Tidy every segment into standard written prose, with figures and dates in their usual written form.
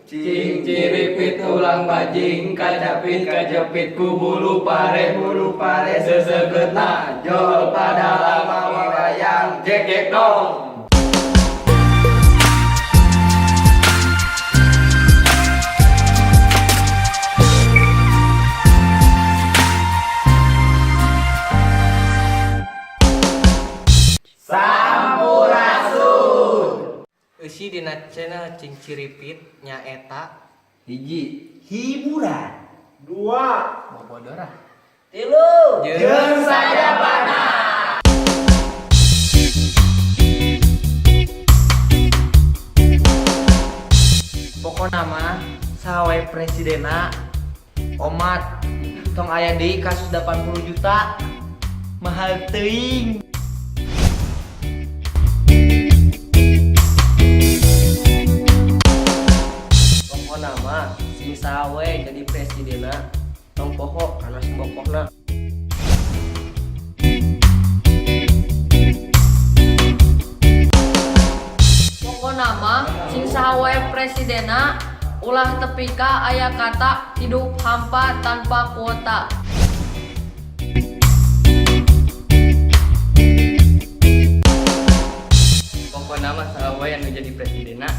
Cing ciripit ulang bajing kajapit ku bulu pare sesegetna jol pada lama wayang jek dong. Eusi dina channel Cing Ciripit nyaeta Hiji hiburan, dua bobodorah, tilu jeung sajabana. pokona mah sawe presidena omat tong aya deui kasus 80 juta mahal teuing. Pokona mah sing sawe jadi presidena tong poho karena sembokohna. Pokona mah sing sawe presidena ulah tepika aya kata hidup hampa tanpa kuota. Pokona mah sawe yang jadi presidena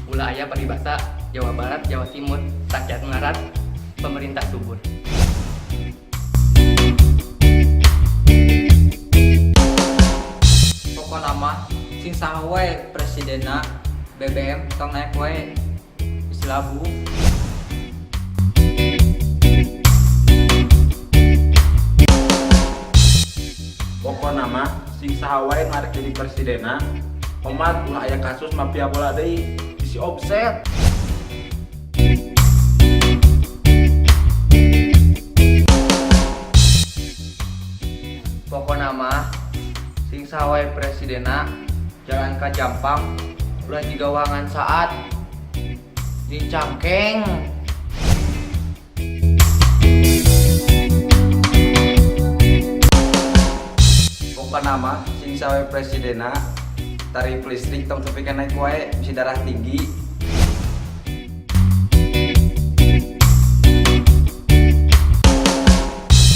ulah aya paribasa Jawa Barat, Jawa Timur, rakyat ngarat, pemerintah subur. Pokona mah sing sawe presidena BBM tong naik wae silabu. pokona mah sing saha wae ngarek jadi presidena omat ulah aya kasus mafia bola deui isi offset. Pokona mah sing sawe presidena jalan ka Jampang ulah digawangan saat di Cangkeng. Pokona mah sing sawe presidena tarif listrik tong tepikeun naik wae bisi darah tinggi.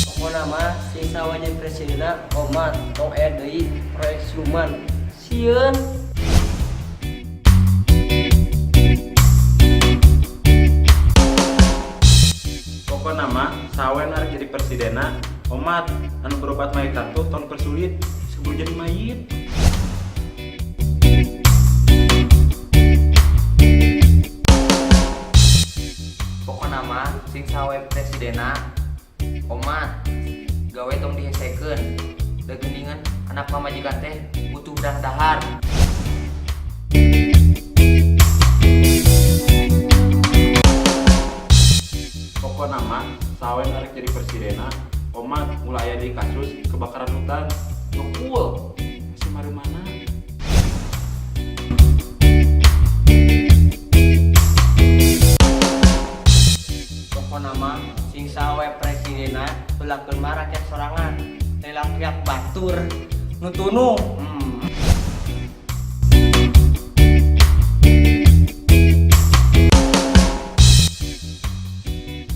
Pokona mah sing sawe jadi presidena omat tong aya deui proyek siluman sieun. Pokona mah sawe ngarek jadi presidena omat anu berobat mayit tatu ton persulit sebelum jadi mayit. Pokona mah sing sawe presidena omat gawe tong dihesekeun da geuningan anak pamajikan teh butuh dahar. Pokona mah sawe ngarek jadi presidena omat mulai aya di kasus kebakaran hutan ngepul si mana. Pokona mah sing sawe presidena belakeun mah rakyat sorangan teh rakyat batur nutunu.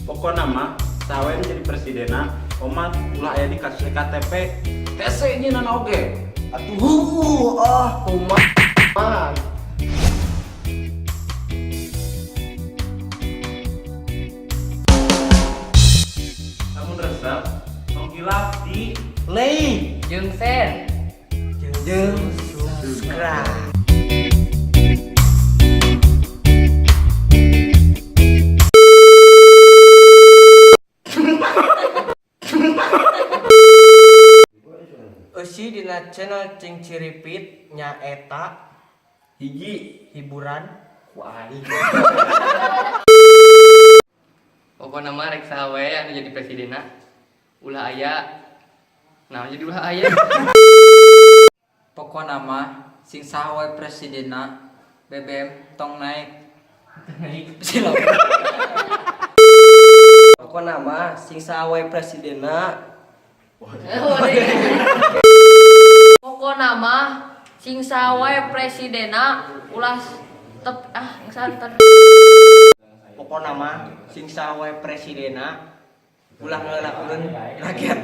Pokona mah sawe jadi presidena omat ulah aya di kasus KTP TC nya nana oge Atuh kumaha. namun resep menghilap di Lay Jeung share. jeung subscribe. Eusi dina channel Cing Ciripit nyaeta Hiji hiburan kuali. Pokona mah rek sawe anu jadi presidena ulah aya nah jadi ulah aya. Pokona mah sing sawe presidena BBM tong naik silabu. Pokona mah sing sawe presidena Pokona mah sing sawe presidena ulah tep pokokna mah sing saha wae presidena ulah ngelakukeun rakyat.